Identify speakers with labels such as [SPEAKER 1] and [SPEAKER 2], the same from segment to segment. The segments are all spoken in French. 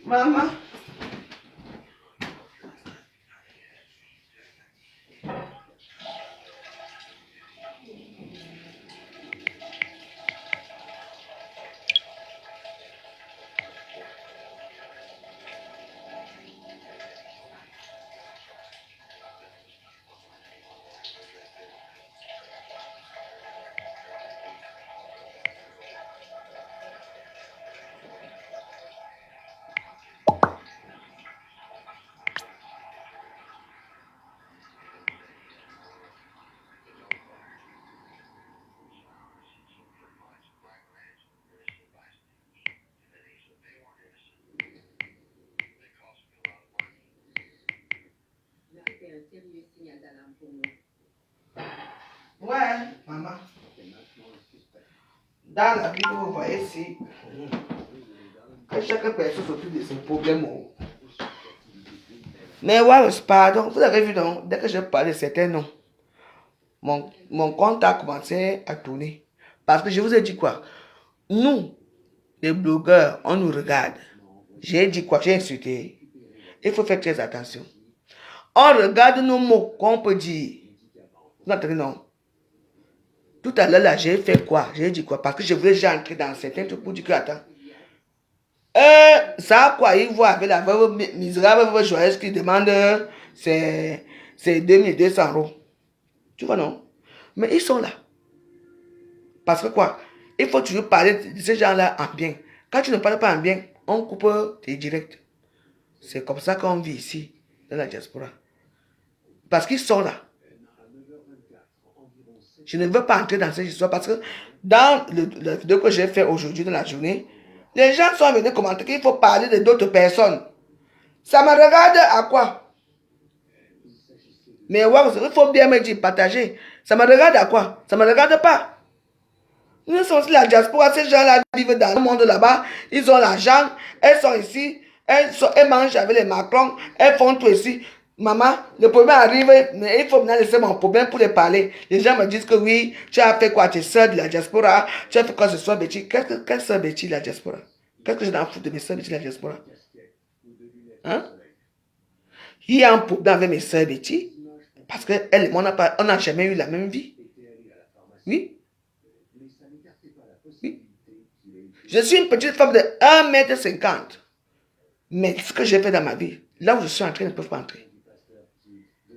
[SPEAKER 1] Maman. Ouais, maman. Dans la vie que vous voyez ici, que chaque personne s'occupe de ses problèmes. Mais ouais, pardon, vous avez vu, non? Dès que je parle de certains noms, mon compte a commencé à tourner. Parce que je vous ai dit quoi? Nous, les blogueurs, on nous regarde. J'ai dit quoi? J'ai insulté. Il faut faire très attention. On regarde nos mots qu'on peut dire. Vous entendez, non? Tout à l'heure, là, j'ai fait quoi? J'ai dit quoi? Parce que je voulais déjà entrer dans certains trucs pour dire que, attends. Ça, quoi, ils voient avec la veuve misérable, veuve joyeuse qui demande c'est 2200 euros. Tu vois, non? Mais ils sont là. Parce que quoi? Il faut toujours parler de ces gens-là en bien. Quand tu ne parles pas en bien, on coupe tes directs. C'est comme ça qu'on vit ici, dans la diaspora. Parce qu'ils sont là. Je ne veux pas entrer dans cette histoire parce que dans la vidéo que j'ai fait aujourd'hui dans la journée, les gens sont venus commenter qu'il faut parler de d'autres personnes. Ça me regarde à quoi? Mais ouais, il faut bien me dire, partager. Ça me regarde à quoi? Ça ne me regarde pas. Nous sommes aussi la diaspora, ces gens-là vivent dans le monde là-bas, ils ont l'argent, elles sont ici, elles mangent avec les Macron, elles font tout ici. Maman, le problème arrive, mais il faut maintenant laisser mon problème pour les parler. Les gens me disent que oui, tu as fait quoi, tu es soeur de la diaspora, tu as fait quoi ce soir, Betty? Quelle soeur Betty, la diaspora? Qu'est-ce que je m'en fous de mes soeurs Betty, la diaspora? Hein? Il y a un problème avec mes soeurs Betty, parce qu'elles et moi, on n'a jamais eu la même vie. Oui? Oui. Je suis une petite femme de 1,50 m. Mais ce que j'ai fait dans ma vie, là où je suis entré, elles ne peuvent pas entrer.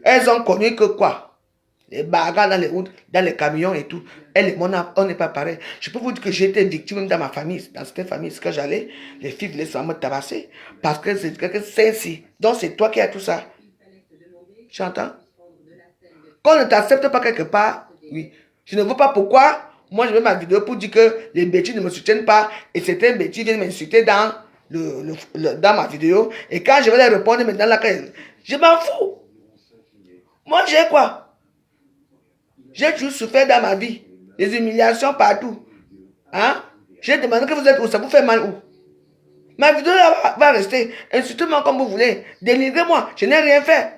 [SPEAKER 1] Elles ont connu que quoi? Les bagarres dans les routes, dans les camions et tout. Elles et moi, on n'est pas pareil. Je peux vous dire que j'ai été victime même dans ma famille. Dans cette famille, ce que j'allais, les filles voulaient seulement me tabasser. Parce que c'est quelqu'un ainsi. Donc c'est toi qui as tout ça. Tu entends? Quand on ne t'accepte pas quelque part, oui. Je ne veux pas pourquoi. Moi, je mets ma vidéo pour dire que les bêtises ne me soutiennent pas. Et certains bêtises viennent m'insulter dans, dans ma vidéo. Et quand je vais les répondre maintenant, là, je m'en fous. Moi, j'ai quoi? J'ai toujours souffert dans ma vie. Les humiliations partout. Hein? J'ai demandé que vous êtes où? Ça vous fait mal où? Ma vidéo là va rester. Insultez-moi comme vous voulez. Dénigrez-moi. Je n'ai rien fait.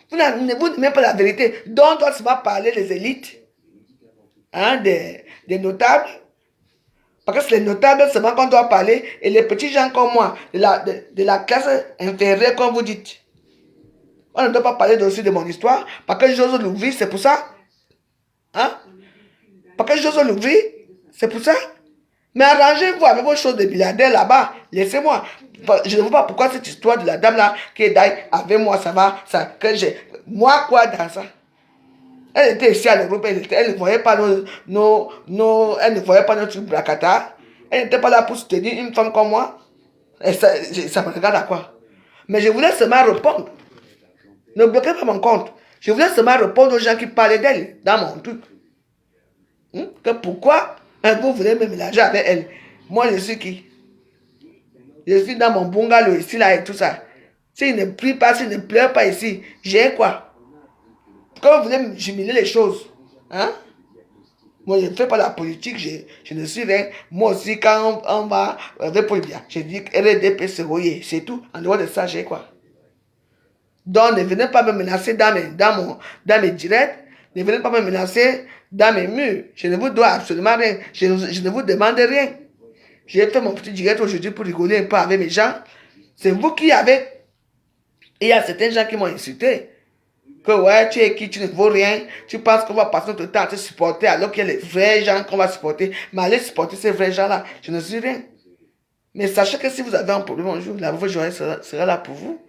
[SPEAKER 1] Vous n'aimez pas la vérité. Donc, on se va parler des élites. Hein, des notables. Parce que c'est les notables seulement qu'on doit parler. Et les petits gens comme moi, de la classe inférieure, comme vous dites. On ne doit pas parler aussi de mon histoire. Parce que j'ose l'ouvrir, c'est pour ça. Hein? Parce que j'ose l'ouvrir, c'est pour ça. Mais arrangez-vous avec vos choses de milliardaires là-bas. Laissez-moi. Je ne vois pas pourquoi cette histoire de la dame là qui est d'ailleurs avec moi, ça va. Ça, que j'ai. Moi, quoi dans ça? Elle était ici à l'Europe, elle ne voyait pas elle ne voyait pas notre bracata. Elle n'était pas là pour soutenir une femme comme moi. Et ça me regarde à quoi? Mais je voulais seulement répondre. Ne bloquez pas mon compte. Je voulais seulement répondre aux gens qui parlaient d'elle dans mon truc. Que pourquoi vous voulez me mélanger avec elle? Moi, je suis qui? Je suis dans mon bungalow ici, là, et tout ça. S'il ne prie pas, s'il ne pleure pas ici, j'ai quoi? Quand vous voulez jumeler les choses, hein? Moi, je ne fais pas la politique, je ne suis rien. Moi aussi, quand on va pour le bien, je dis RDP, c'est tout. En dehors de ça, j'ai quoi? Donc, ne venez pas me menacer dans mes directs. Ne venez pas me menacer dans mes murs. Je ne vous dois absolument rien. Je ne vous demande rien. J'ai fait mon petit direct aujourd'hui pour rigoler un peu avec mes gens. C'est vous qui avez... Il y a certains gens qui m'ont insulté. Que ouais, tu es qui, tu ne vaux rien. Tu penses qu'on va passer notre temps à te supporter alors qu'il y a les vrais gens qu'on va supporter. Mais allez supporter ces vrais gens-là. Je ne suis rien. Mais sachez que si vous avez un problème un jour, la veuve Joël sera là pour vous.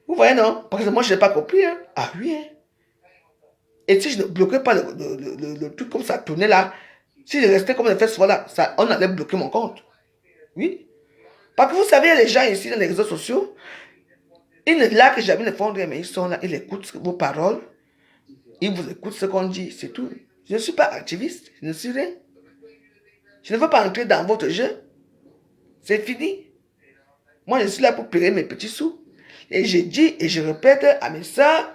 [SPEAKER 1] Vous voyez, non? Parce que moi, je n'ai pas compris. Hein. Ah oui, hein. Et si je ne bloquais pas le truc comme ça tournait là, si je restais comme je fais souvent là, ça, on allait bloquer mon compte. Oui. Parce que vous savez, les gens ici dans les réseaux sociaux, ils ne là que jamais ne font rien, mais ils sont là, ils écoutent vos paroles, ils vous écoutent ce qu'on dit, c'est tout. Je ne suis pas activiste, je ne suis rien. Je ne veux pas entrer dans votre jeu. C'est fini. Moi, je suis là pour payer mes petits sous. Et je dis et je répète à mes soeurs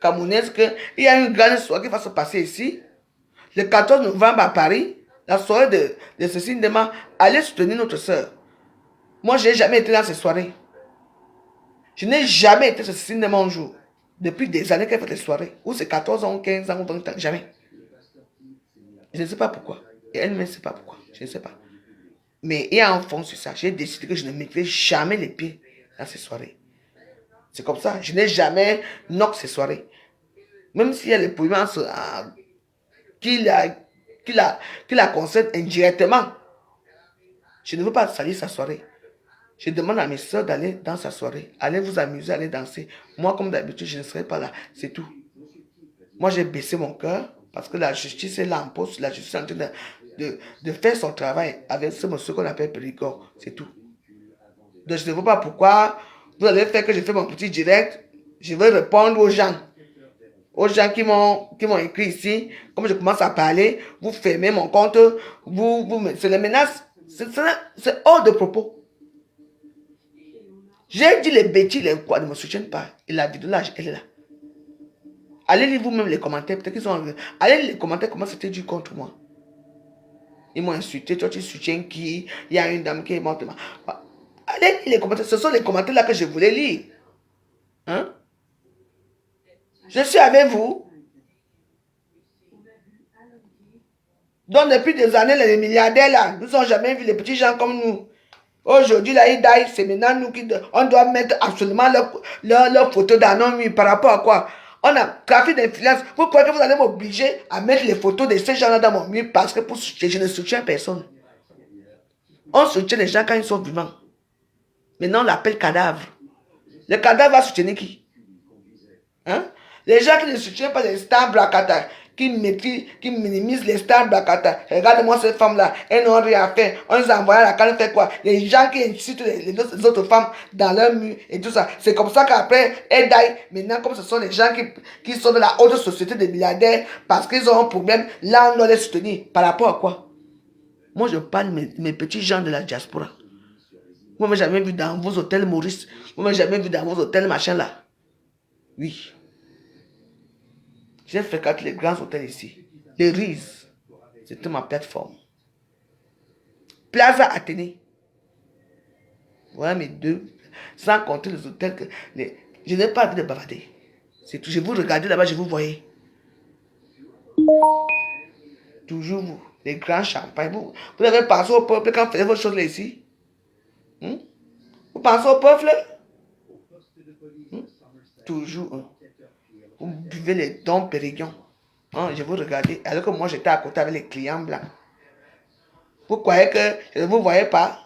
[SPEAKER 1] camerounaises qu'il y a une grande soirée qui va se passer ici. Le 14 novembre à Paris, la soirée de Cécile Dema, allez soutenir notre soeur. Moi, je n'ai jamais été dans ces soirées. Je n'ai jamais été sur Cécile Dema un jour. Depuis des années qu'elle fait des soirées. Ou c'est 14 ans, 15 ans, ou 20 ans. Jamais. Je ne sais pas pourquoi. Et elle ne sait pas pourquoi. Je ne sais pas. Mais il y a un fond sur ça. J'ai décidé que je ne mettrai jamais les pieds dans ces soirées. C'est comme ça. Je n'ai jamais knock ces soirées. Même s'il y a les polluants qui la concernent indirectement. Je ne veux pas salir sa soirée. Je demande à mes soeurs d'aller dans sa soirée. Allez vous amuser, allez danser. Moi, comme d'habitude, je ne serai pas là. C'est tout. Moi, j'ai baissé mon cœur parce que la justice est là en poste. La justice est en train de faire son travail avec ce monsieur qu'on appelle Périgord. C'est tout. Donc, je ne vois pas pourquoi vous allez faire que je fais mon petit direct. Je vais répondre aux gens. Aux gens qui m'ont écrit ici. Comme je commence à parler, vous fermez mon compte. C'est les menaces. C'est hors de propos. J'ai dit les bêtises, les quoi, ne me soutiennent pas. Et la vidéo là, elle est là. Allez lire vous-même les commentaires. Peut-être qu'ils ont... Allez lire les commentaires, comment c'était dit contre moi. Ils m'ont insulté. Toi, tu soutiens qui? Il y a une dame qui est morte. Allez lire les commentaires. Ce sont les commentaires là que je voulais lire. Hein? Je suis avec vous. Donc, depuis des années, les milliardaires là, nous n'ont jamais vu les petits gens comme nous. Aujourd'hui, là, ils daillent, c'est maintenant nous qui... On doit mettre absolument leur photo dans nos murs. Par rapport à quoi? On a trafic d'influence. Vous croyez que vous allez m'obliger à mettre les photos de ces gens-là dans mon mur parce que je ne soutiens personne. On soutient les gens quand ils sont vivants. Maintenant, on l'appelle cadavre. Le cadavre va soutenir qui? Hein? Les gens qui ne soutiennent pas les stars Blakata, qui minimisent les stars Blakata. Regarde-moi cette femme-là, elles n'ont rien à faire. On les a envoyés à la canne faire quoi? Les gens qui incitent les autres femmes dans leur mur et tout ça. C'est comme ça qu'après, elles daillent. Maintenant, comme ce sont les gens qui sont de la haute société des milliardaires, parce qu'ils ont un problème, là, on doit les soutenir. Par rapport à quoi? Moi, je parle de mes petits gens de la diaspora. Vous m'avez jamais vu dans vos hôtels Maurice. Vous m'avez jamais vu dans vos hôtels machin là. Oui. J'ai fréquenté les grands hôtels ici. Les Riz, c'était ma plateforme. Plaza Athénée. Voilà mes deux. Sans compter les hôtels. Je n'ai pas envie de bavader. C'est tout. Je vous regardais là-bas, je vous voyais. Toujours vous. Les grands champagnes. Vous avez pensé au peuple quand vous faites vos choses là ici? Vous pensez au peuple? Toujours. Vous buvez les dons Pérignon. Je vous regardais. Alors que moi, j'étais à côté avec les clients blancs. Vous croyez que je ne vous voyais pas?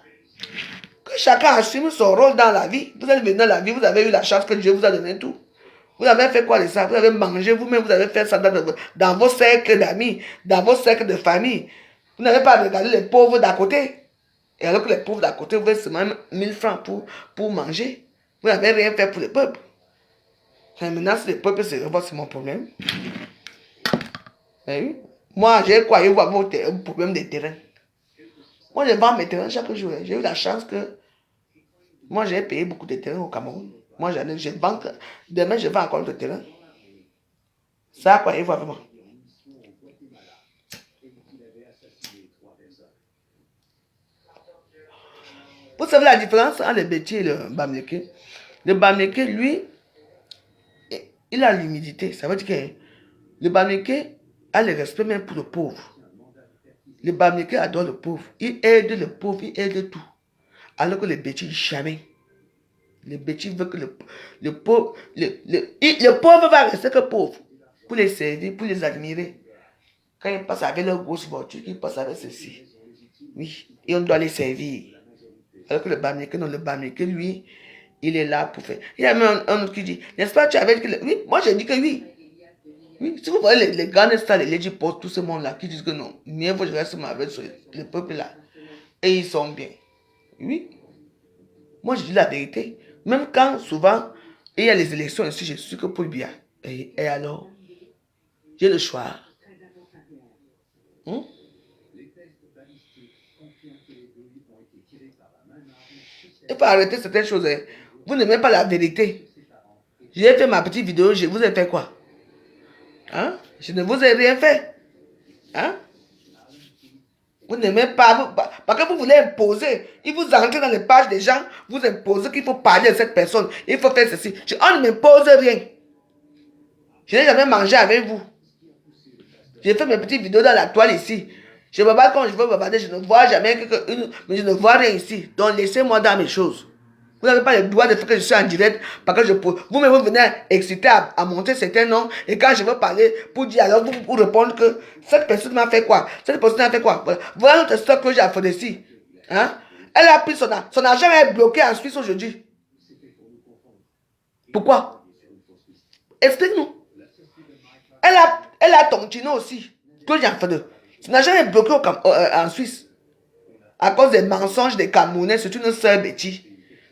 [SPEAKER 1] Que chacun assume son rôle dans la vie. Vous êtes venu dans la vie, vous avez eu la chance que Dieu vous a donné tout. Vous avez fait quoi de ça? Vous avez mangé vous-même, vous avez fait ça dans vos cercles d'amis, dans vos cercles de famille. Vous n'avez pas regardé les pauvres d'à côté. Et alors que les pauvres d'à côté, vous avez seulement 1000 francs pour manger. Vous n'avez rien fait pour le peuple. Et maintenant, si le peuple se révolte, c'est mon problème. Et oui. Moi, j'ai croyé voir mon problème de terrain. Moi, je vends mes terrains chaque jour. J'ai eu la chance que moi, j'ai payé beaucoup de terrains au Cameroun. Moi, je vends. Demain, je vends encore le terrain. Ça, quoi, il voit vraiment. Vous savez la différence entre le Béti et le Bamileke? Le Bamileke, lui, il a l'humidité. Ça veut dire que le Bamileke a le respect même pour le pauvre. Le Bamileke adore le pauvre. Il aide le pauvre, il aide tout. Alors que les bêtis, jamais. Les bêtis veulent que le pauvre... Le pauvre va rester que pauvre. Pour les servir, pour les admirer. Quand ils passent avec leur grosse voiture, ils passent avec ceci. Oui, et on doit les servir. Alors que le Bamileke, non, le Bamileke, lui, il est là pour faire. Il y a même un autre qui dit, n'est-ce pas, tu avais dit que... Oui, moi j'ai dit que oui. Oui, si vous voyez les grandes stars, les Lady Post, tout ce monde-là, qui disent que non, mieux vaut que je reste avec le peuple là. Et ils sont bien. Oui. Moi, je dis la vérité. Même quand, souvent, il y a les élections ici, je suis que pour le bien. Et alors, j'ai le choix. Il faut arrêter certaines choses. Hein. Vous n'aimez pas la vérité. J'ai fait ma petite vidéo, je vous ai fait quoi? Hein? Je ne vous ai rien fait. Hein? Vous n'aimez pas, parce que vous voulez imposer. Il vous entre dans les pages des gens, vous imposez qu'il faut parler de cette personne. Il faut faire ceci. On ne m'impose rien. Je n'ai jamais mangé avec vous. J'ai fait mes petites vidéos dans la toile ici. Je me bats quand je veux me battre, je ne vois jamais mais je ne vois rien ici. Donc laissez-moi dans mes choses. Vous n'avez pas le droit de faire que je suis en direct parce que je peux. Vous-même vous venez exciter à monter certains noms et quand je veux parler pour dire alors vous répondre que cette personne m'a fait quoi? Cette personne m'a fait quoi? Voilà notre stock que j'ai à faire ici. Hein? Elle a pris son argent est bloqué en Suisse aujourd'hui. Pourquoi? Explique-nous. Elle a Tontino aussi. Que j'ai fait de. Son argent est bloqué en Suisse. À cause des mensonges des Camerounais, c'est une seule bêtise.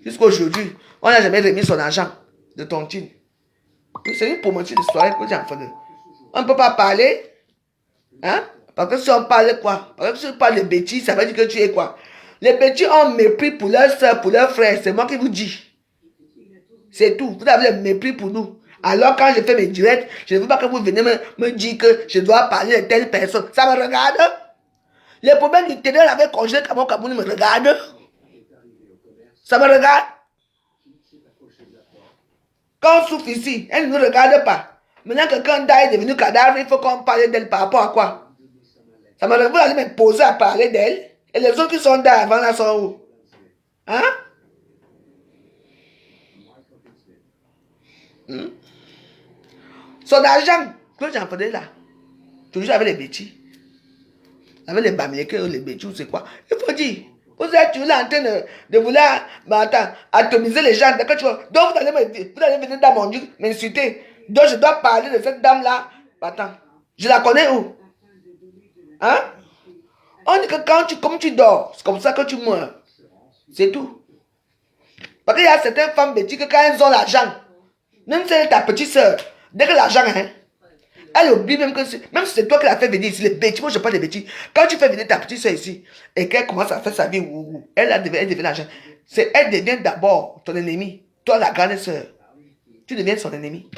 [SPEAKER 1] Jusqu'à aujourd'hui, on n'a jamais remis son argent de tontine. C'est une promotion de soirée que j'ai fait de. On ne peut pas parler. Hein? Parce que si on parle quoi? Parce que si on parle de bêtises, ça veut dire que tu es quoi? Les bêtises ont mépris pour leurs soeurs, pour leurs frères. C'est moi qui vous dis. C'est tout. Vous avez le mépris pour nous. Alors quand je fais mes directs, je ne veux pas que vous venez me dire que je dois parler de telle personne. Ça me regarde. Les problèmes du ténèbre avec congelé comme Cameroun me regardent. Ça me regarde. Quand on souffre ici, elle ne nous regarde pas. Maintenant que quand Dai est devenu cadavre, il faut qu'on parle d'elle par rapport à quoi? Ça me regarde. Vous allez me poser à parler d'elle. Et les autres qui sont Dai avant là sont où? Hein? Son argent, que j'en faisais là, toujours avec les bêtises. Avec les Bamileke, les bêtises, c'est quoi? Il faut dire, vous êtes toujours là en train de vouloir atomiser les gens. Donc vous allez venir dans mon Dieu m'insulter. Donc je dois parler de cette dame-là. Attends, je la connais où? Hein? On dit que comme tu dors, c'est comme ça que tu meurs. C'est tout. Parce qu'il y a certaines femmes bêtises que quand elles ont l'argent, même si elle est ta petite soeur, dès que l'argent, hein, elle oublie même que même si c'est toi qui l'as fait venir ici, les bêtises, moi je parle des bêtises. Quand tu fais venir ta petite soeur ici et qu'elle commence à faire sa vie, elle devient l'argent. Elle devient d'abord ton ennemi. Toi, la grande soeur, tu deviens son ennemi.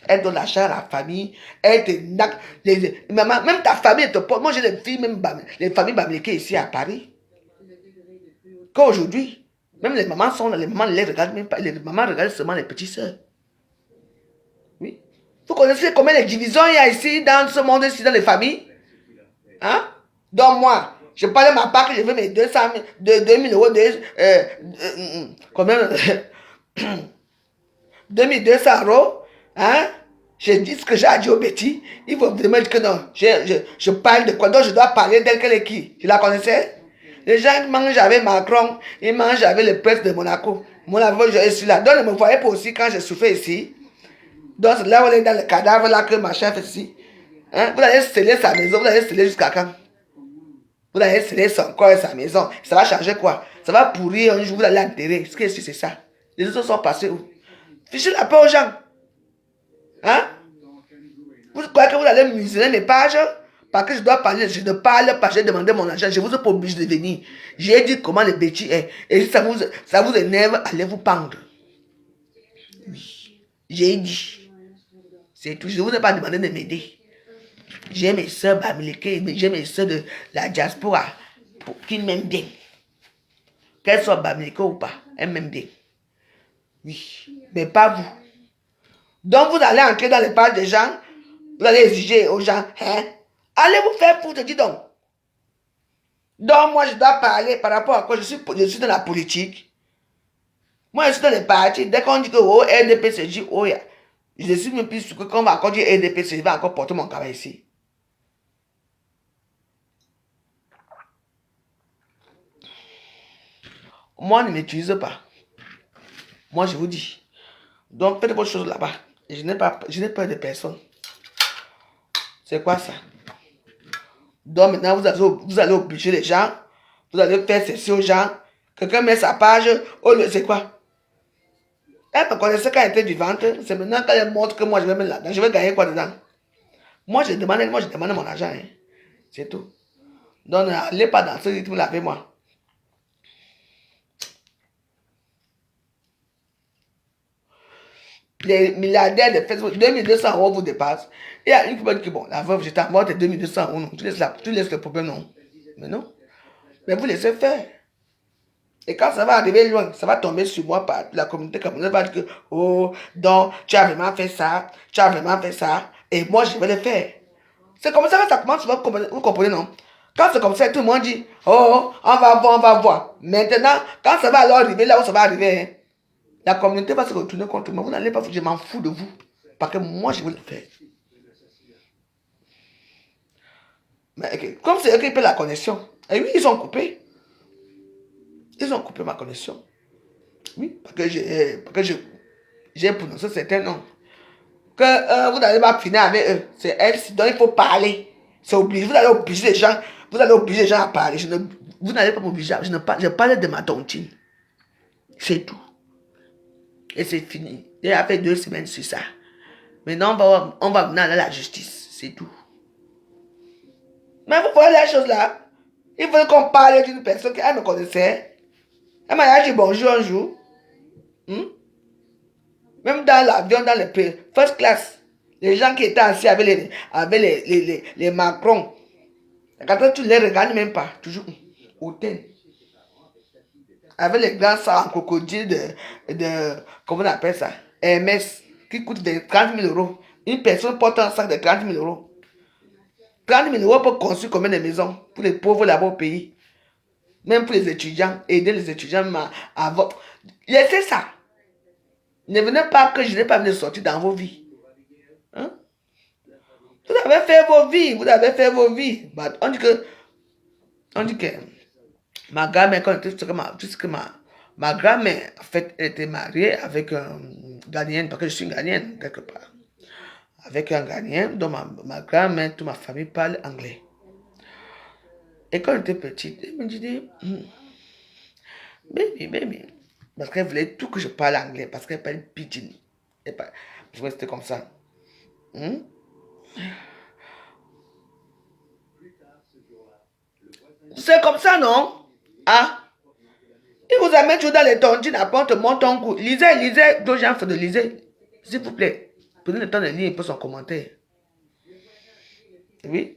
[SPEAKER 1] Elle donne l'argent à la famille, elle te naque. Maman, même ta famille te porte. Moi j'ai des filles, même les familles Bamileke ici à Paris. Qu'aujourd'hui, même les mamans sont là, les mamans ne les regardent même pas. Les mamans regardent seulement les petites soeurs. Oui. Vous connaissez combien de divisions il y a ici dans ce monde-ci, dans les familles? Hein? Donc moi, je parle de ma part que je veux mes 200 000, 2000 euros combien? 2200 euros. Hein? Je dis ce que j'ai dit au Betty. Il faut vraiment dire que non. Je parle de quoi? Donc je dois parler d'elle, qu'elle est qui? Je la connaissais? Les gens mangent avec Macron, ils mangent avec le prince de Monaco. Mon avocat, je suis là. Donc ne me voyez pas aussi quand je souffrais ici. Donc c'est là où on est dans le cadavre, là que ma chef est ici. Hein? Vous allez sceller sa maison, vous allez sceller jusqu'à quand? Vous allez sceller son corps et sa maison. Ça va changer quoi? Ça va pourrir un jour, vous allez enterrer. Ce que c'est ça. Les autres sont passés où? Fichez la paix aux gens. Hein? Vous croyez que vous allez museler mes pages? Parce que je dois parler, je ne parle pas, j'ai demandé mon argent, je ne vous ai pas obligé de venir. J'ai dit comment le bêtis est. Et si ça vous énerve, allez vous pendre. Oui. J'ai dit. C'est tout. Je ne vous ai pas demandé de m'aider. J'ai mes soeurs Bamileke, j'ai mes soeurs de la diaspora qui m'aiment bien. Qu'elles soient Bamileke ou pas, elles m'aiment bien. Oui. Mais pas vous. Donc vous allez entrer dans les pages des gens, vous allez exiger aux gens, hein? Allez vous faire foutre, dis donc. Donc, moi, je dois parler par rapport à quoi je suis dans la politique. Moi, je suis dans les partis. Dès qu'on dit que oh, RDPC, je dis oh, je suis même plus sûr que quand on va encore dire RDPC, je vais encore porter mon travail ici. Moi, ne m'utilise pas. Moi, je vous dis. Donc, faites vos choses là-bas. Je n'ai peur de personne. C'est quoi ça? Donc, maintenant, vous allez obliger les gens. Vous allez faire ceci aux gens. Quelqu'un met sa page. Oh, c'est quoi? Elle me connaissait quand elle était vivante. C'est maintenant qu'elle montre que moi, je vais mettre là-dedans. Je vais gagner quoi dedans? Moi, je demande mon argent. Hein. C'est tout. Donc, n'allez pas dans ce rythme-là avec moi. Les milliardaires de Facebook, 2200 € vous dépassent. Il y a une qui me dit, bon, la veuve, je t'envoie tes 2200 €. Non. Tu laisses le problème, non. Mais non. Mais vous laissez faire. Et quand ça va arriver loin, ça va tomber sur moi par la communauté camerounaise va dire que, oh, donc, tu as vraiment fait ça, tu as vraiment fait ça, et moi, je vais le faire. C'est comme ça que ça commence, vous comprenez, non? Quand c'est comme ça, tout le monde dit, oh, on va voir, on va voir. Maintenant, quand ça va alors arriver là où ça va arriver, hein, la communauté va se retourner contre moi. Vous n'allez pas, je m'en fous de vous. Parce que moi, je vais le faire. Mais okay. Comme c'est eux qui paient la connexion, et oui, ils ont coupé. Ils ont coupé ma connexion. Oui, parce que j'ai prononcé certains noms. Que vous n'allez pas finir avec eux. C'est elle, donc il faut parler. C'est obligé. Vous allez obliger les gens. Vous allez obliger les gens à parler. Vous n'allez pas m'obliger. Je parle de ma tontine. C'est tout. Et c'est fini. J'ai fait 2 semaines sur ça. Maintenant, on va venir à la justice. C'est tout. Mais vous voyez la chose là. Il faut qu'on parle d'une personne qui me connaissait. Elle m'a dit bonjour un jour. Même dans l'avion, dans les first class, les gens qui étaient assis avec les Macron, quand tu les regardes même pas, toujours hôtel. Avec les grands sacs en crocodile comment on appelle ça? MS, qui coûte 30 000 €. Une personne porte un sac de 30 000 €. 30 000 € pour construire combien de maisons pour les pauvres là-bas au pays. Même pour les étudiants, aider les étudiants à votre. Laissez ça. Ne venez pas que je n'ai pas venu sortir dans vos vies. Hein? Vous avez fait vos vies. Vous avez fait vos vies. But on dit que ma grand-mère, quand ma grand-mère, en fait, elle était mariée avec un Ghanéen, parce que je suis une Ghanéenne, quelque part. Avec un Ghanéen, dont ma grand-mère, toute ma famille parle anglais. Et quand elle était petite, elle me disait, baby. Parce qu'elle voulait tout que je parle anglais, parce qu'elle parle pidgin. Parce que c'était comme ça. C'est comme ça, non? Ah? Il vous amène toujours dans les tontines, apporte mon ton coup. Lisez, d'autres gens font de lisez. S'il vous plaît, prenez le temps de lire un peu son commentaire. Oui?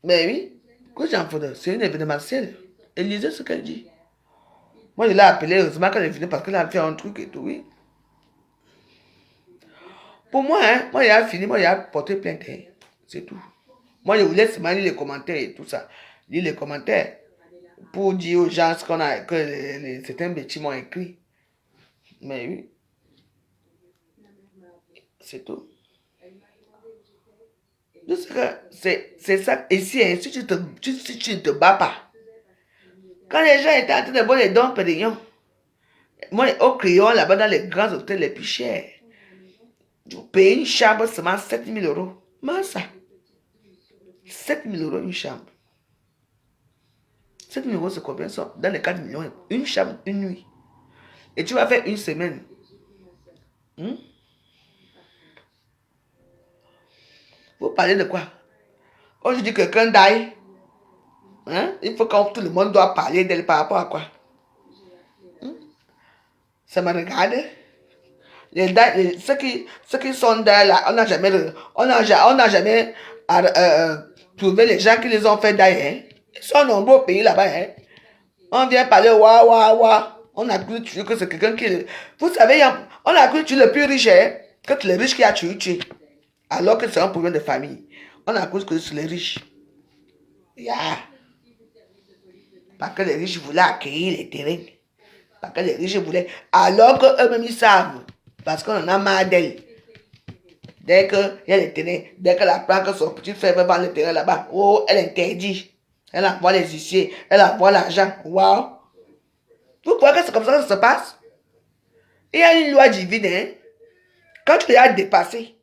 [SPEAKER 1] Mais oui, que j'en fais, c'est une événementielle. Et lisez ce qu'elle dit. Moi, je l'ai appelée, heureusement qu'elle est venue parce qu'elle a fait un truc et tout, oui. Pour moi, moi, il a fini, moi, il a porté plainte. Hein. C'est tout. Moi, je vous laisse lire les commentaires et tout ça. Lire les commentaires pour dire aux gens ce qu'on a, que certains bêtises m'ont écrit. Mais oui. C'est tout. C'est ça. Et si tu ne te bats pas, quand les gens étaient en train de boire les dons pédillons, moi, au crayon, là-bas, dans les grands hôtels les plus chers, vous payez une chambre seulement 7 000 €. Mais ça, 7 000 € une chambre. 7 000 € c'est combien ça? Dans les 4 millions, une chambre, une nuit. Et tu vas faire une semaine. Vous parlez de quoi? Quand je dis que quelqu'un d'aille, il faut que tout le monde doit parler d'elle par rapport à quoi? Ça me regarde. Ceux qui sont d'ailleurs là, on n'a jamais trouvé les gens qui les ont fait d'ailleurs. Hein. Ils sont nombreux au pays là-bas. Hein. On vient parler, wa. On a cru tuer que c'est quelqu'un qui. Vous savez, on a cru tuer le plus riche, hein, que le riche qui a tué. Alors que c'est un problème de famille. On accuse que sur les riches. Yeah. Parce que les riches voulaient acquérir les terrains. Parce que les riches voulaient. Alors qu'eux-mêmes ils savent. Parce qu'on en a marre d'elle. Dès qu'il y a les terrains, dès que la planque son petit frère veut vendre le terrain là-bas, oh, elle interdit. Elle envoie les huissiers, elle envoie l'argent. Waouh! Vous croyez que c'est comme ça que ça se passe? Il y a une loi divine, hein? Quand tu as dépassé,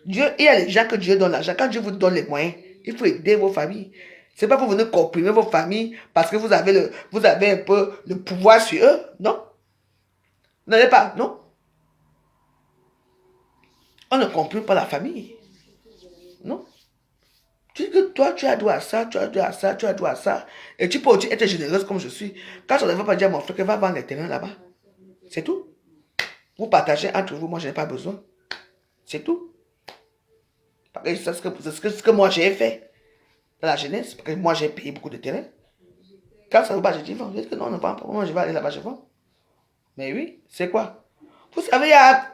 [SPEAKER 1] Dieu, il y a les gens que Dieu donne l'argent. Quand Dieu vous donne les moyens, il faut aider vos familles. C'est pas pour venir comprimer vos familles parce que vous avez un peu le pouvoir sur eux. Non. Vous n'avez pas, non. On ne comprime pas la famille. Non. Tu dis que toi, tu as droit à ça, tu as droit à ça, tu as droit à ça. Et tu peux aussi être généreuse comme je suis. Quand on ne veut pas dire à mon frère qu'il va vendre les terrains là-bas. C'est tout. Vous partagez entre vous, moi je n'ai pas besoin. C'est tout. Parce que c'est ce que moi j'ai fait dans la jeunesse. Parce que moi j'ai payé beaucoup de terrains. Quand ça ne va pas, je dis, vends. Je dis que non, non, pas. Moi je vais aller là-bas, je vends. Mais oui, c'est quoi? Vous savez,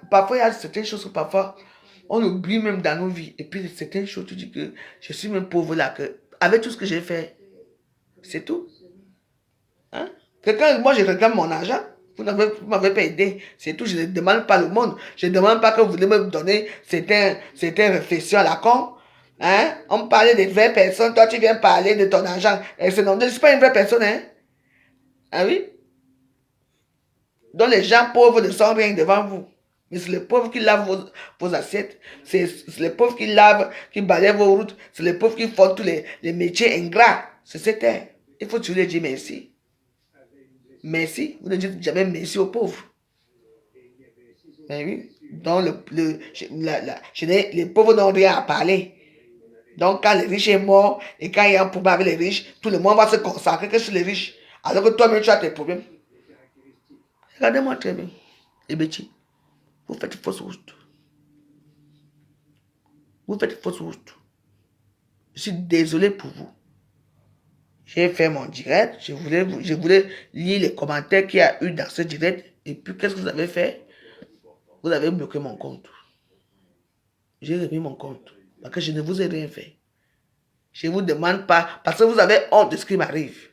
[SPEAKER 1] parfois il y a certaines choses que parfois on oublie même dans nos vies. Et puis certaines choses, tu dis que je suis même pauvre là, que avec tout ce que j'ai fait, c'est tout. Hein? Que quand moi je réclame mon argent, vous ne m'avez pas aidé, c'est tout. Je ne demande pas le monde. Je ne demande pas que vous voulez me donner certaines réflexions à la con. Hein? On me parlait des vraies personnes, toi tu viens parler de ton argent. Et je ne suis pas une vraie personne, hein? Ah oui? Donc les gens pauvres ne sont rien devant vous. Mais c'est les pauvres qui lavent vos assiettes. C'est les pauvres qui lavent, qui balayent vos routes. C'est les pauvres qui font tous les métiers ingrats. C'est cette terre. Il faut toujours dire merci. Merci. Vous ne dites jamais merci aux pauvres. Mais oui. Donc les pauvres n'ont rien à parler. Donc quand les riches sont morts et quand il y a un problème avec les riches, tout le monde va se consacrer que sur les riches. Alors que toi-même tu as tes problèmes. Regardez-moi très bien. Et Betty, vous faites fausse route. Vous faites fausse route. Je suis désolé pour vous. J'ai fait mon direct. Je voulais lire les commentaires qu'il y a eu dans ce direct. Et puis, qu'est-ce que vous avez fait? Vous avez bloqué mon compte. J'ai remis mon compte. Parce que je ne vous ai rien fait. Je ne vous demande pas. Parce que vous avez honte de ce qui m'arrive.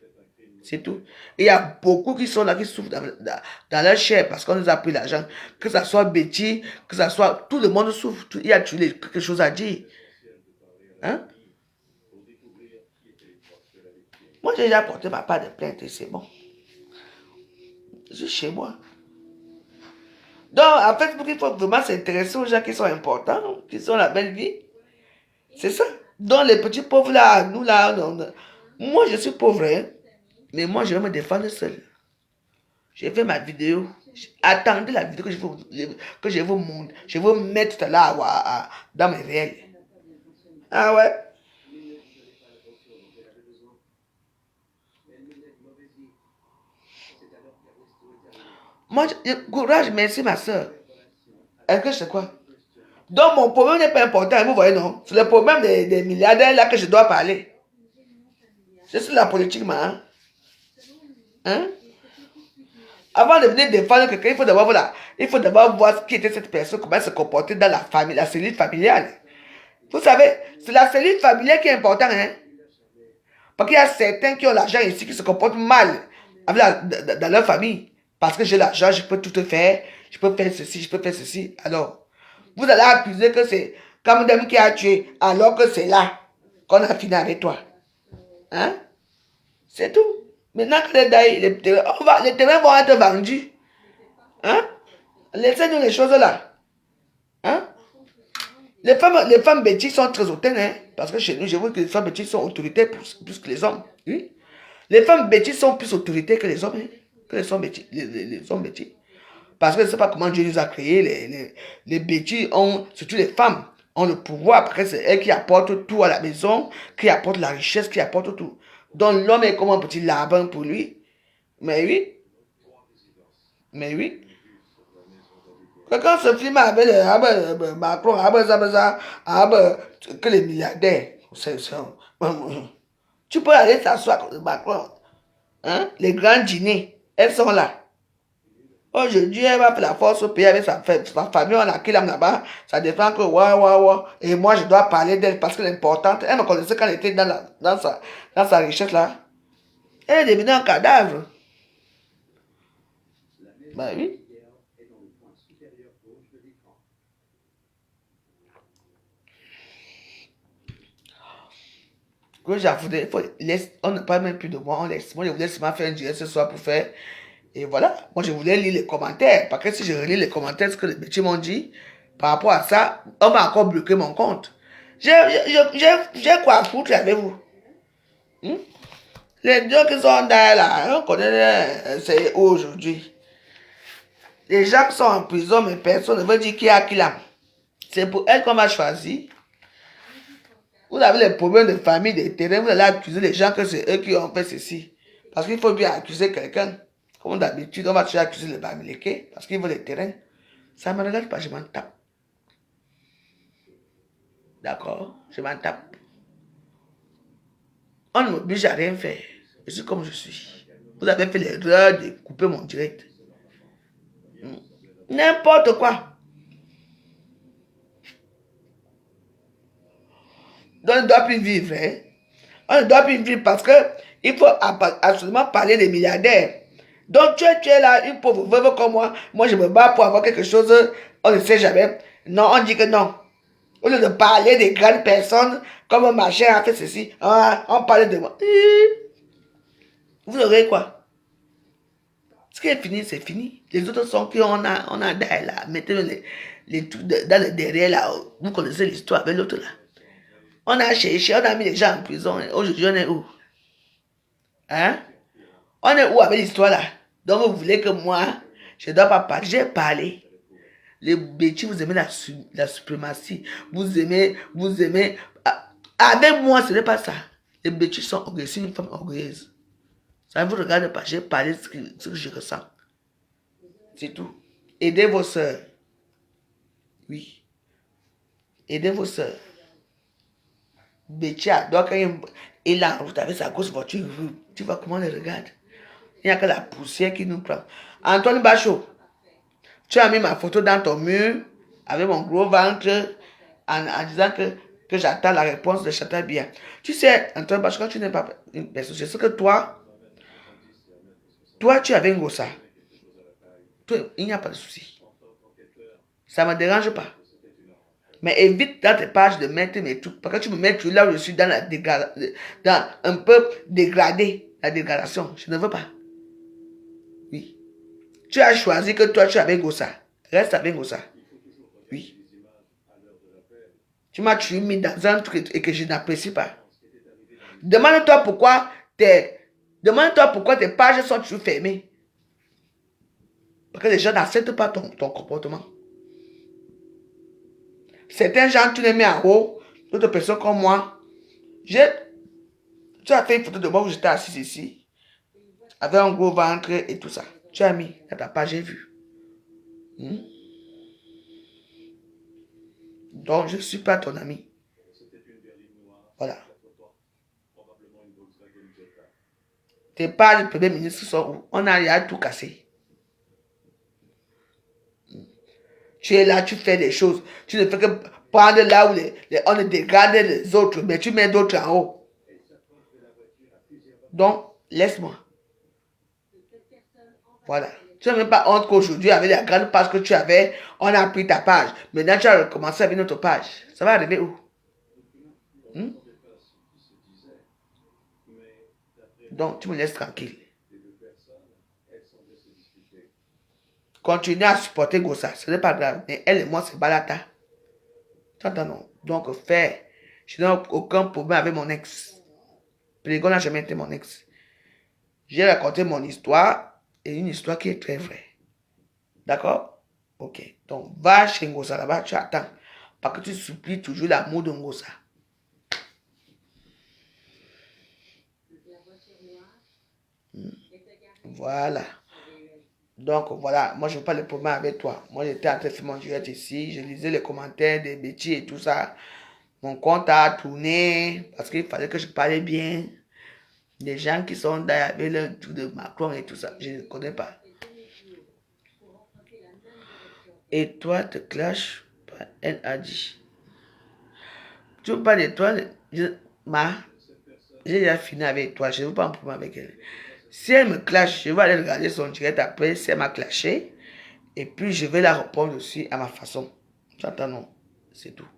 [SPEAKER 1] C'est tout. Et il y a beaucoup qui sont là, qui souffrent dans leur chair parce qu'on nous a pris l'argent. Que ce soit Betty, que ce soit... Tout le monde souffre. Il y a quelque chose à dire. Hein? Moi, j'ai déjà porté ma part de plainte et c'est bon. Je suis chez moi. Donc, en fait, il faut vraiment s'intéresser aux gens qui sont importants, qui ont la belle vie. C'est ça. Donc, les petits pauvres là, nous là, moi, je suis pauvre, hein? Mais moi, je vais me défendre seul. J'ai fait ma vidéo. Attendez la vidéo que je vais vous montrer. Je vais vous mettre là dans mes réels. Ah ouais? Moi, courage, merci ma soeur. Est-ce que c'est quoi? Donc, mon problème n'est pas important, vous voyez, non? C'est le problème des milliardaires là que je dois parler. C'est la politique, hein? Hein? Avant de venir défendre quelqu'un, il faut d'abord voir qui était cette personne, comment elle se comportait dans la famille, la cellule familiale. Vous savez, c'est la cellule familiale qui est importante, hein? Parce qu'il y a certains qui ont l'argent ici, qui se comportent mal dans leur famille. Parce que j'ai l'argent, je peux tout faire, je peux faire ceci, je peux faire ceci. Alors, vous allez accuser que c'est Kamdem qui a tué, alors que c'est là qu'on a fini avec toi. Hein? C'est tout. Maintenant que les terrains vont être vendus. Hein? Laissez-nous les choses là. Hein? Les femmes bêtises sont très hautaines, hein? Parce que chez nous, je vois que les femmes bêtises sont autoritaires plus que les hommes. Oui? Les femmes bêtises sont plus autoritaires que les hommes, hein? Que les hommes bêtises. Les hommes bêtises. Parce que je ne sais pas comment Dieu nous a créés. Les bêtises ont, surtout les femmes, ont le pouvoir. Après, c'est elles qui apportent tout à la maison, qui apportent la richesse, qui apportent tout. Donc l'homme est comme un petit lapin pour lui. Mais oui. Mais oui. Quand ce film avec Macron, que les milliardaires, tu peux aller t'asseoir avec Macron. Hein? Les grands dîners, elles sont là. Aujourd'hui, elle va faire la force au pays avec sa famille, on a qui l'âme là-bas. Ça dépend que, ouais. Et moi, je dois parler d'elle parce qu'elle est importante. Elle me connaissait quand elle était dans sa richesse là. Elle est devenue un cadavre. Bah oui. Que j'avoue, on ne parle même plus de moi, on laisse. Moi, je voulais seulement faire un direct ce soir pour faire. Et voilà, moi, je voulais lire les commentaires. Parce que si je relis les commentaires, ce que les petits m'ont dit, par rapport à ça, on m'a encore bloqué mon compte. J'ai quoi à foutre avec vous? Hmm? Les gens qui sont là, on connaît, c'est aujourd'hui. Les gens qui sont en prison, mais personne ne veut dire qui a qui là. C'est pour elle qu'on m'a choisi. Vous avez les problèmes de famille, de terrain, vous allez accuser les gens que c'est eux qui ont fait ceci. Parce qu'il faut bien accuser quelqu'un. Comme d'habitude, on va toujours accuser les Bamileke parce qu'ils veulent les terrains. Ça ne me regarde pas, je m'en tape. D'accord? Je m'en tape. On ne m'oblige à rien faire. Je suis comme je suis. Vous avez fait l'erreur de couper mon direct. N'importe quoi. Donc, on ne doit plus vivre. Hein? On ne doit plus vivre parce que il faut absolument parler des milliardaires. Donc, tu es là, une pauvre veuve comme moi. Moi, je me bats pour avoir quelque chose. On ne sait jamais. Non, on dit que non. Au lieu de parler des grandes personnes, comme ma chère a fait ceci, on parlait de moi. Vous aurez quoi? Ce qui est fini, c'est fini. Les autres sont qu'on a d'ailleurs là. Mettez les trucs dans le derrière là. Vous connaissez l'histoire avec l'autre là. On a cherché, on a mis les gens en prison. Aujourd'hui, on est où? Hein? On est où avec l'histoire là? Donc, vous voulez que moi, je ne dois pas parler. J'ai parlé. Les bêtises, vous aimez la suprématie. Vous aimez. Avec moi, ce n'est pas ça. Les bêtises sont orgueilleuses. C'est une femme orgueilleuse. Ça ne vous regarde pas. J'ai parlé de ce que je ressens. C'est tout. Aidez vos soeurs. Oui. Aidez vos soeurs. Bétia, donc quand il est en route avec sa grosse voiture, tu vois comment on les regarde. Il n'y a que la poussière qui nous prend. Antoine Bachot, tu as mis ma photo dans ton mur avec mon gros ventre en disant que j'attends la réponse de Chantal Bien. Tu sais, Antoine Bachot, quand tu n'es pas une personne, je sais que toi, tu avais un gossa. Toi, il n'y a pas de souci. Ça ne me dérange pas. Mais évite dans tes pages de mettre mes trucs. Parce que tu me mets tout là où je suis dans dans un peu dégradé. La dégradation. Je ne veux pas. Oui. Tu as choisi que toi, tu avais Gossa. Reste avec Gossa. Oui. Tu m'as mis dans un truc et que je n'apprécie pas. Demande-toi pourquoi tes pages sont toujours fermées. Parce que les gens n'acceptent pas ton comportement. Certains gens, tu les mets en haut. D'autres personnes comme moi. Tu as fait une photo de moi où j'étais assis ici. Avec un gros ventre et tout ça. Tu as mis dans ta page, j'ai vu. Donc, je ne suis pas ton ami. Voilà. Tes pages, le premier ministre sont où? On a tout cassé. Tu es là, tu fais des choses. Tu ne fais que prendre là où on dégrade les autres, mais tu mets d'autres en haut. Donc, laisse-moi. Voilà. Tu n'as même pas honte qu'aujourd'hui, avec la grande page que tu avais, on a pris ta page. Maintenant, tu as recommencé avec notre page. Ça va arriver où? Donc, tu me laisses tranquille. Continue à supporter Gossa, ce n'est pas grave. Mais elle et moi, c'est balata. Tu entends, non? Donc, je n'ai aucun problème avec mon ex. Plégon n'a jamais été mon ex. J'ai raconté mon histoire et une histoire qui est très vraie. D'accord? Ok. Donc, va chez Ngossa là-bas, tu attends. Parce que tu supplies toujours l'amour de Ngossa. Voilà. Donc, voilà. Moi, je n'ai pas de problème avec toi. Moi, j'étais en train de faire mon direct ici. Je lisais les commentaires des bêtises et tout ça. Mon compte a tourné parce qu'il fallait que je parlais bien. Les gens qui sont derrière avec le truc de Macron et tout ça, je ne connais pas. et toi te clash, elle a dit. Tu veux pas de toi, j'ai déjà fini avec toi, je ne veux pas un problème avec elle. Si elle me clash, je vais aller regarder son direct après, si elle m'a clashé, et puis je vais la répondre aussi à ma façon. Tu entends, non? C'est tout.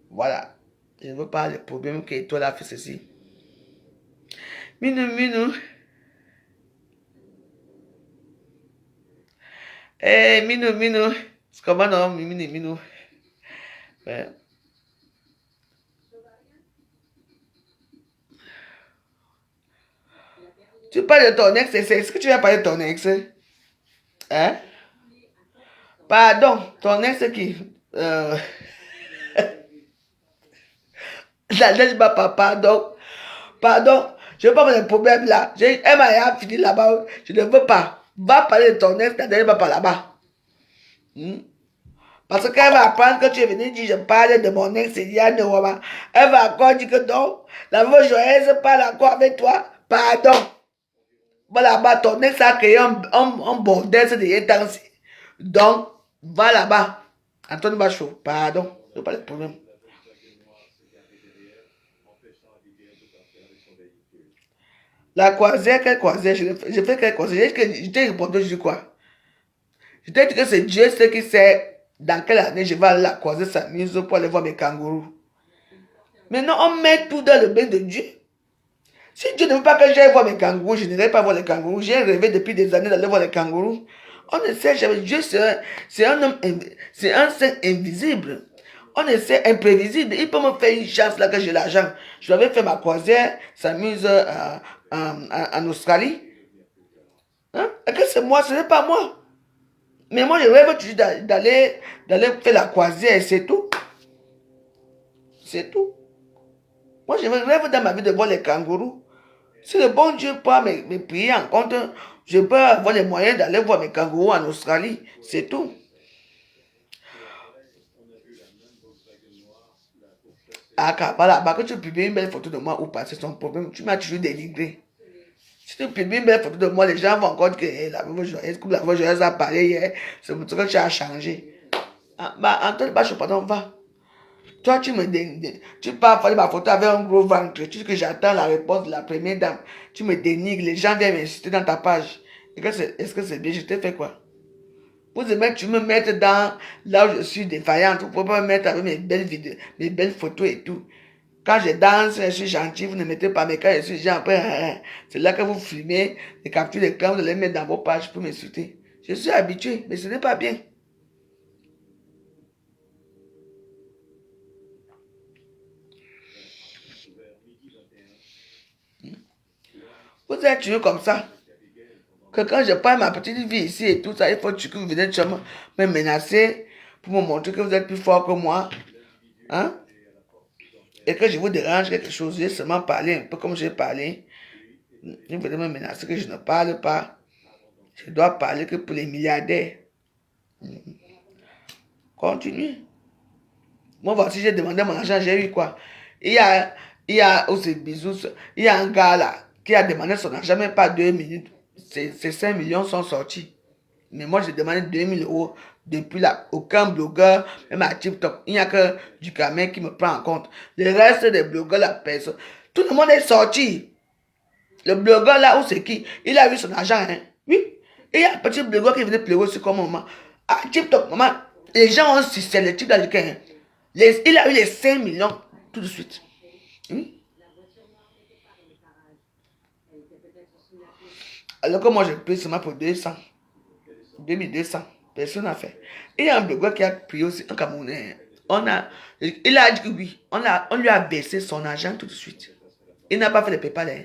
[SPEAKER 1] Voilà. Je ne veux pas le problème que toi là fait ceci. Minou, minou. Eh, minou, minou. C'est comment non, minou, minou. Ouais. Tu parles de ton ex, c'est ce que tu vas parler de ton ex? Hein? Pardon, ton ex qui... La lèche papa, pardon. Pardon, je ne veux pas avoir de problème là. Elle m'a fini là-bas. Je ne veux pas. Va parler de ton ex, ta dernière papa là-bas. Parce qu'elle va apprendre que tu es venu dire je parle de mon ex Eliane Wama. Elle va encore dire que non, la veuve joyeuse parle encore avec toi. Pardon. Va là-bas, ton ex a créé un bordel de temps. Donc, va là-bas. Antoine Bachot, pardon. Je n'ai pas de problème. La croisière, quelle croisière? Je fais quelle croisière? Je t'ai répondu, je dis quoi? Je t'ai dit que c'est Dieu ce qui sait dans quelle année je vais aller la croiser sa mise pour aller voir mes kangourous. Maintenant, on met tout dans le bain de Dieu. Si Dieu ne veut pas que j'aille voir mes kangourous, je n'irai pas voir les kangourous. J'ai rêvé depuis des années d'aller voir les kangourous. On ne sait jamais. Dieu, c'est un homme, c'est un saint invisible. On ne sait imprévisible. Il peut me faire une chance là que j'ai l'argent. Je l'avais fait ma croisière, s'amuse en Australie. Hein? Et que c'est moi, ce n'est pas moi. Mais moi, je rêve toujours d'aller faire la croisière et c'est tout. C'est tout. Moi, je rêve dans ma vie de voir les kangourous. Si le bon Dieu peut me payer en compte, je peux avoir les moyens d'aller voir mes kangourous en Australie. C'est tout. Ah, là-bas, que tu publies une belle photo de moi ou pas, c'est ton problème. Tu m'as toujours dénigré. Si tu publies une belle photo de moi, les gens vont encore dire que la veuve joyeuse, comme la veuve joyeuse a parlé hier, c'est pour ça que tu as changé. Ah, bah, Antoine Bachot, pardon, va. Toi, tu pars faire ma photo avec un gros ventre. Tu dis que j'attends la réponse de la première dame. Tu me dénigres. Les gens viennent m'insulter dans ta page. Est-ce que c'est bien? Je t'ai fait quoi? Vous aimez, tu me mettes dans là où je suis défaillante. Vous ne pouvez pas me mettre avec mes belles vidéos, mes belles photos et tout. Quand je danse, je suis gentil, vous ne mettez pas. Mais quand je suis gentil, après, c'est là que vous filmez, les captures d'écran, vous allez mettre dans vos pages pour m'insulter. Je suis habitué, mais ce n'est pas bien. Vous êtes toujours comme ça. Que quand je parle ma petite vie ici et tout ça, il faut que vous venez me menacer pour me montrer que vous êtes plus fort que moi. Hein? Et que je vous dérange quelque chose, j'ai seulement parlé un peu comme j'ai parlé. Vous venez me menacer que je ne parle pas. Je dois parler que pour les milliardaires. Continue. Moi, voici, j'ai demandé mon argent, j'ai eu quoi? Il y a aussi bisous. Il y a un gars là qui a demandé son argent, même pas 2 minutes. Ces 5 millions sont sortis. Mais moi, j'ai demandé 2 000 € depuis là. Aucun blogueur, même à TikTok. Il n'y a que du Camet qui me prend en compte. Le reste des blogueurs, la personne. Tout le monde est sorti. Le blogueur là, où c'est qui? Il a eu son argent, hein? Oui. Et il y a un petit blogueur qui venait pleurer aussi comme maman. À TikTok, maman, les gens ont sucé le type d'américain. Hein? Il a eu les 5 millions tout de suite. Oui. Alors que moi, je paye seulement pour 200. 2200. Personne n'a fait. Il y a un blogueur qui a pris aussi un Camerounais. Il a dit que oui. On lui a baissé son argent tout de suite. Il n'a pas fait le PayPal. Hein,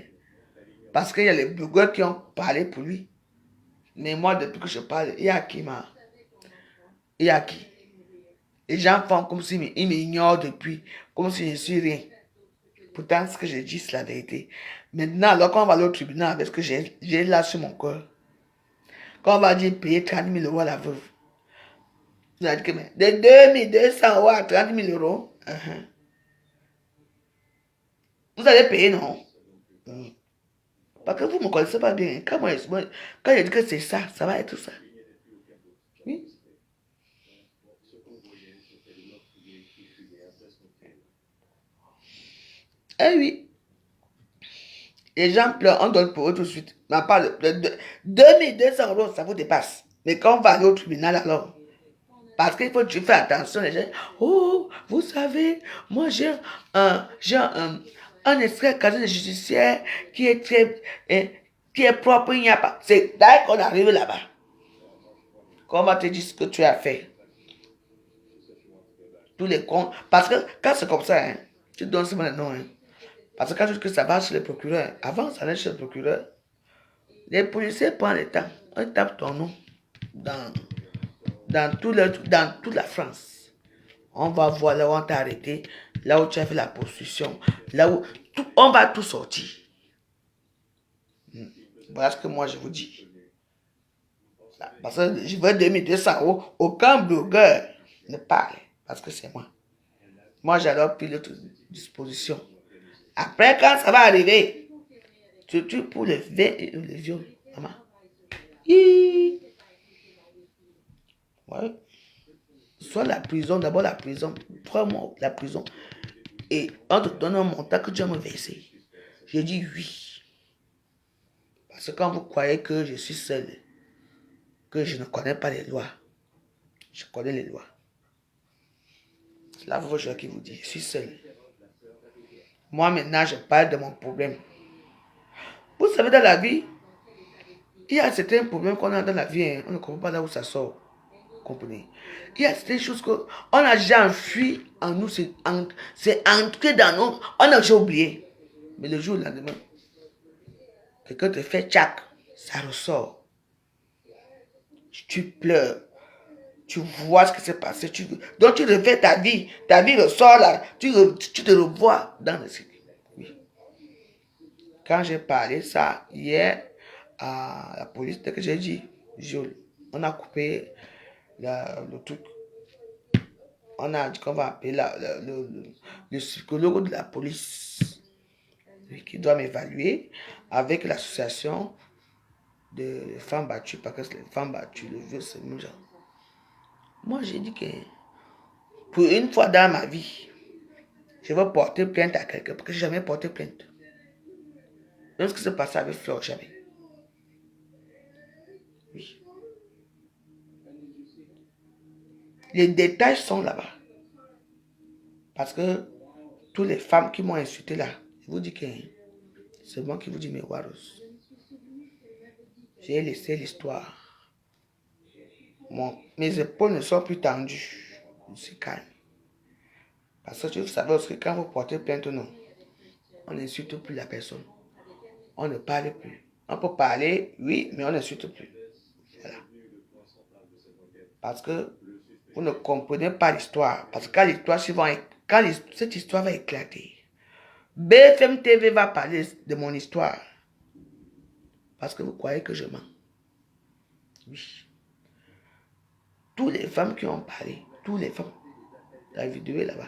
[SPEAKER 1] parce qu'il y a les blogueurs qui ont parlé pour lui. Mais moi, depuis que je parle, il y a qui m'a. Il y a qui. Les gens font comme s'ils m'ignorent depuis. Comme si je ne suis rien. Pourtant, ce que je dis, c'est la vérité. Maintenant, alors qu'on va aller au tribunal avec ce que j'ai là sur mon corps. Quand on va dire payer 30 000 € à la veuve. Vous allez dire que de 2200 € à 30 000 €. Vous allez payer, non? Parce que vous ne me connaissez pas bien. Quand je dis que c'est ça, ça va être ça. Oui. Eh oui. Les gens pleurent, on donne pour eux tout de suite. On parle de 2200 euros, ça vous dépasse. Mais quand on va aller au tribunal alors, parce qu'il faut que tu fais attention, les gens, oh, vous savez, moi j'ai un extrait casier de judiciaire qui est très, qui est propre, il n'y a pas. C'est dès qu'on arrive là-bas, qu'on va te dire ce que tu as fait. Tous les comptes, parce que quand c'est comme ça, hein, tu donnes seulement le nom, hein. Parce que quand tu dis que ça va chez le procureur, avant ça allait chez le procureur, les policiers prennent le temps, on tape ton nom dans toute la France. On va voir là où on t'a arrêté, là où tu as fait la prostitution, là où on va tout sortir. Voilà ce que moi je vous dis. Parce que je veux 2200 euros, aucun blogueur ne parle, parce que c'est moi. Moi j'adore pris l'autre disposition. Après, quand ça va arriver, tu pour le viol, maman. Ouais. Soit la prison, d'abord la prison, 3 mois, la prison. Et on te donne un montant que tu vas me verser. Je dis oui. Parce que quand vous croyez que je suis seul, que je ne connais pas les lois, je connais les lois. C'est là vos gens qui vous disent, je suis seul. Moi maintenant, je parle de mon problème. Vous savez, dans la vie, il y a certains problèmes qu'on a dans la vie, hein, on ne comprend pas là où ça sort. Comprenez? Il y a certaines choses qu'on a déjà enfui en nous, c'est entré dans nous, on a déjà oublié. Mais le jour au lendemain, quelqu'un te fait tchac, ça ressort. Tu pleures, tu vois ce qui s'est passé, donc tu refais ta vie ressort là, tu te revois dans le cycle. Oui. Quand j'ai parlé ça hier à la police, dès que j'ai dit, on a coupé le truc. On a dit qu'on va appeler le psychologue de la police qui doit m'évaluer avec l'association de femmes battues, parce que les femmes battues, le vieux, c'est le même genre. Moi, j'ai dit que pour une fois dans ma vie, je vais porter plainte à quelqu'un, parce que je n'ai jamais porté plainte. Même ce qui s'est passé avec Fleur, jamais. Oui. Les détails sont là-bas. Parce que toutes les femmes qui m'ont insulté là, je vous dis que c'est moi qui vous dis mes Waros. J'ai laissé l'histoire. Mes épaules ne sont plus tendues. Je suis calme. Parce que vous savez aussi que quand vous portez plainte, non, on n'insulte plus la personne. On ne parle plus. On peut parler, oui, mais on n'insulte plus. Voilà. Parce que vous ne comprenez pas l'histoire. Parce que quand cette histoire va éclater, BFM TV va parler de mon histoire. Parce que vous croyez que je mens. Oui. Toutes les femmes qui ont parlé, toutes les femmes, la vidéo est là-bas.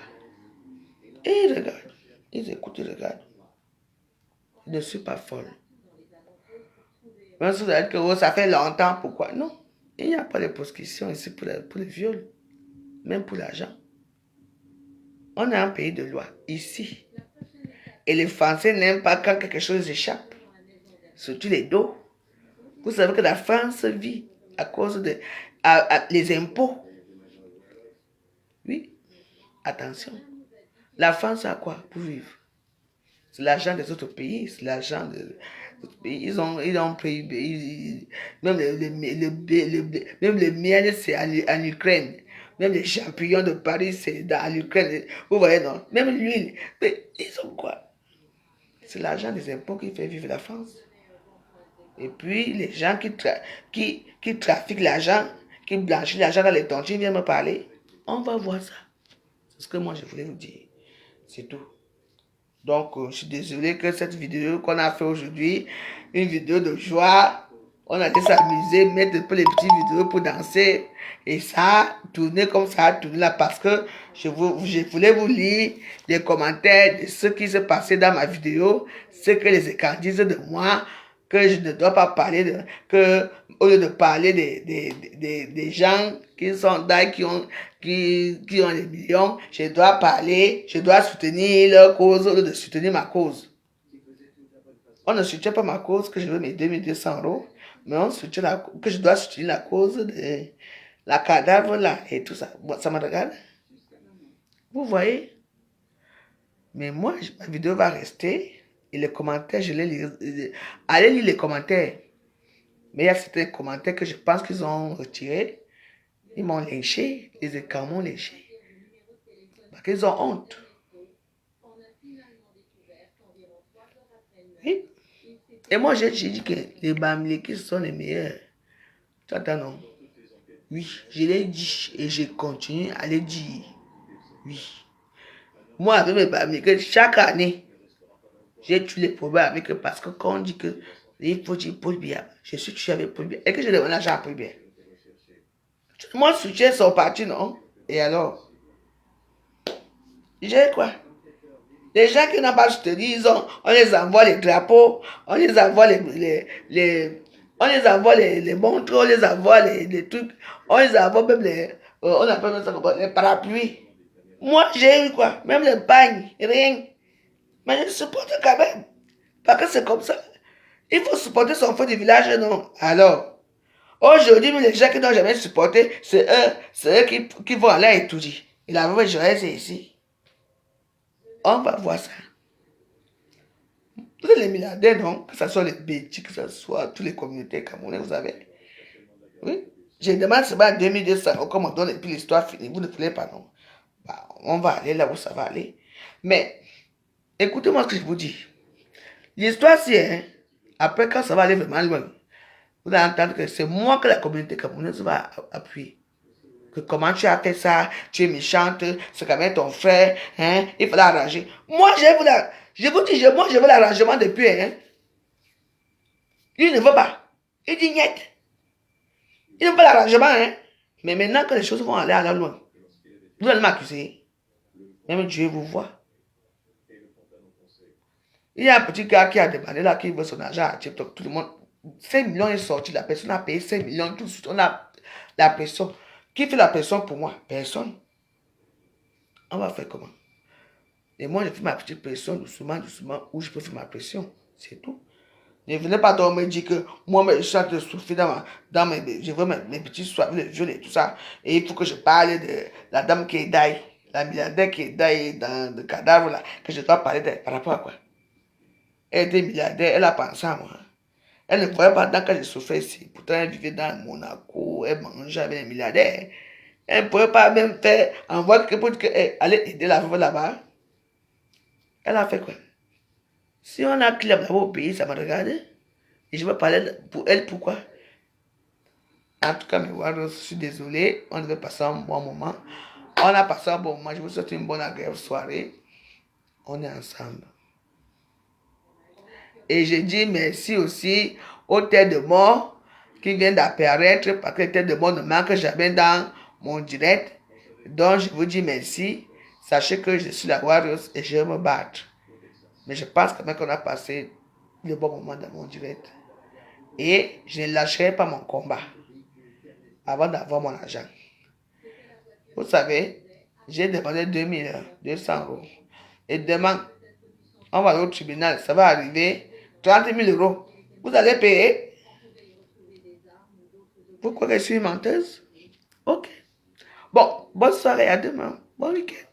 [SPEAKER 1] Et ils regardent, ils écoutent, ils regardent. Je ne suis pas folle. Même si vous allez dire que ça fait longtemps, pourquoi? Non. Il n'y a pas de prescription ici pour les viols. Même pour l'argent. On est un pays de loi, ici. Et les Français n'aiment pas quand quelque chose échappe. Surtout les dos. Vous savez que la France vit à cause de les impôts. Oui. Attention. La France a quoi pour vivre? C'est l'argent des autres pays. C'est l'argent des autres pays. Ils ont pris. Même le miel, c'est en Ukraine. Même les champignons de Paris, c'est dans l'Ukraine. Vous voyez, non? Même l'huile. Mais ils ont quoi? C'est l'argent des impôts qui fait vivre la France. Et puis, les gens qui trafiquent l'argent, qui blanchissent l'argent dans les tontines, viennent me parler. On va voir ça. C'est ce que moi, je voulais vous dire. C'est tout. Donc, je suis désolé que cette vidéo qu'on a fait aujourd'hui, une vidéo de joie, on a été s'amuser, mettre un peu les petites vidéos pour danser, et ça a tourné comme ça a tourné là, parce que je voulais vous lire les commentaires de ce qui s'est passé dans ma vidéo, ce que les écarts disent de moi, que je ne dois pas parler au lieu de parler des gens qui sont là, qui ont des millions, je dois parler, je dois soutenir leur cause au lieu de soutenir ma cause. On ne soutient pas ma cause que je veux mes 2200 €, mais on soutient que je dois soutenir la cause de la cadavre là et tout ça. Bon, ça me regarde. Vous voyez? Mais moi, ma vidéo va rester et les commentaires, je les lis. Allez lire les commentaires. Mais il y a certains commentaires que je pense qu'ils ont retirés. Ils m'ont lynché, les écrans m'ont lynché. Parce qu'ils ont honte. Oui. Et moi, j'ai dit que les Bamilekis sont les meilleurs. Tu entends, non? Oui, je l'ai dit et je continue à le dire. Oui. Moi, avec mes Bamilekis, chaque année, j'ai tué les problèmes avec eux parce que quand on dit que il faut dire Paul Biya, je suis tué avec Paul Biya et que je demande l'argent à Paul Biya. Moi, soutien son parti, non? Et alors? J'ai quoi? Les gens qui n'ont pas soutenu, on les envoie les drapeaux, on les envoie on les envoie les montres, on les envoie les trucs, on les envoie même on appelle ça les parapluies. Moi, j'ai eu quoi? Même les bagnes, rien. Mais je supporte quand même. Parce que c'est comme ça. Il faut supporter son feu du village, non? Alors, aujourd'hui, les gens qui n'ont jamais supporté, c'est eux qui vont aller étudier. Et la vraie joie, c'est ici. On va voir ça. Tous les milliardaires, non? Que ce soit les Bétis, que ce soit toutes les communautés camerounaises, vous savez. Oui. Je demande seulement à 2200 €, comme on donne et puis l'histoire finie. Vous ne voulez pas, non? Bah, on va aller là où ça va aller. Mais, écoutez-moi ce que je vous dis. L'histoire, c'est, hein, après, quand ça va aller vraiment loin, vous allez entendre que c'est moi que la communauté camerounaise va appuyer. Que comment tu as fait ça, tu es méchante, c'est quand même ton frère, hein, il faut l'arranger. Moi, je vous dis, moi, je veux l'arrangement depuis, hein. Il ne veut pas. Il dit niet. Il ne veut pas l'arrangement, hein. Mais maintenant que les choses vont aller à la loin, vous allez m'accuser. Même Dieu vous voit. Il y a un petit gars qui a demandé là, qui veut son argent à TikTok, tout le monde. 5 millions est sorti, la personne a payé 5 millions, tout de suite, on a la pression. Qui fait la pression pour moi? Personne. On va faire comment? Et moi, je fais ma petite pression doucement, doucement, où je peux faire ma pression. C'est tout. Ne venez pas donc me dire que moi, je suis en train de souffrir je veux mes petits soins, les jeunes et tout ça. Et il faut que je parle de la dame qui est d'aille, la milliardaire qui est d'aille dans le cadavre là, que je dois parler d'elle. Par rapport à quoi? Elle était milliardaire, elle a pensé à moi. Elle ne voyait pas dans que je souffrais ici. Pourtant, elle vivait dans Monaco, elle mangeait avec les milliardaires. Elle ne pouvait pas même faire envoyer quelqu'un pour dire qu'elle allait aider la veuve là-bas. Elle a fait quoi? Si on a clair là-bas au pays, ça me regarde. Et je vais parler pour elle, pourquoi? En tout cas, mes warriors, je suis désolé. On devait passer un bon moment. On a passé un bon moment. Je vous souhaite une bonne agréable soirée. On est ensemble. Et je dis merci aussi aux têtes de mort qui viennent d'apparaître parce que les têtes de mort ne manquent jamais dans mon direct. Donc, je vous dis merci. Sachez que je suis la warrior et je vais me battre. Mais je pense quand même qu'on a passé de bons moments dans mon direct. Et je ne lâcherai pas mon combat avant d'avoir mon argent. Vous savez, j'ai demandé 2200 €. Et demain, on va aller au tribunal, ça va arriver 30 000 €. Vous allez payer. Vous croyez que je suis une menteuse? Ok. Bon, bonne soirée, à demain. Bon week-end.